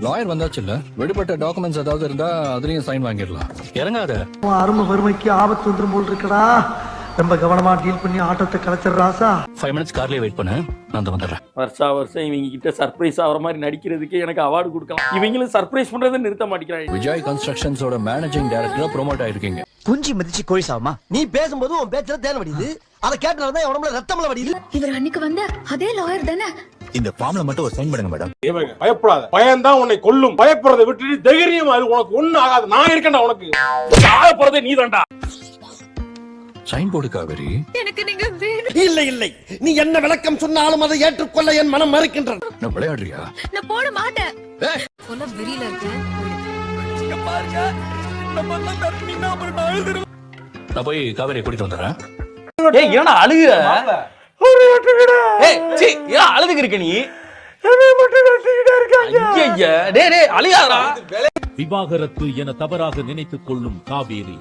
Lawyer வந்தாச்சு இல்ல, விடுபட்ட டாக்குமெண்ட்ஸ் ஏதாவது இருந்தா அதுலயும் சைன் வாங்கிடலாம். இறங்காத. அருமை வறுமைக்கு ஆபத்து வந்துரும் போல் இருக்கடா. ரொம்ப கவனமா டீல் பண்ணி ஆட்டத்தை கலைச்சிடுறாசா. 5 minutes கார்லயே வெயிட் பண்ணு, நான் வந்துடுறேன். வருஷம் இவங்க கிட்ட சர்ப்ரைஸ் ஆகிற மாதிரி நடிக்கிறதுக்கு எனக்கு அவார்டு கொடுக்கலாம். இவங்களும் சர்ப்ரைஸ் பண்றதை நிறுத்த மாட்டேங்கிறாங்க. விஜய் கன்ஸ்ட்ரக்ஷன்ஸோட மேனேஜிங் டைரக்டரா ப்ரோமோட் ஆயிருக்கீங்க. குஞ்சி மதிச்சு கோழி சாவமா? நீ பேசும்போது உன் பேச்சுல தேன் வடியுது, அதை கேட்டனாலதான் உடம்புல ரத்தம்ல வடியுது. இவர் அன்னைக்கு வந்த அதே லாயர் தானே? இந்த ஃபார்ம்ல மட்டும் ஒரு சைன் பண்ணுங்க மேடம். பயப்படாத, பயம்தான் உன்னை கொல்லும். பயப்படுறதை விட்டுட்டு தைரியமா இரு, உனக்கு ஒண்ணு ஆகாது. நான் இருக்கேன்டா, உனக்கு ஆக போறதே நீ தான்டா. சைன் போடு காவேரி. எனக்கு நீங்க வேணும். இல்லை நீ என்ன விளக்கம் சொன்னாலும் அதை ஏற்றுக்கொள்ள என் மனம் மறுக்கின்றது. நான் விளையாடுறியா? நான் போட மாட்டேன். சொல்ல வெறியில இருக்கேன். நான் போய் காவேரியை கூட்டிட்டு வந்துடுறேன். ஏய் என்னடா அழுகுற? ஏய் சீ, ஏன் அழுதுக்கு இருக்க நீ? ஐயா டேய் அழுகாதடா. விவாகரத்து என தவறாக நினைத்துக் கொள்ளும் காவேரி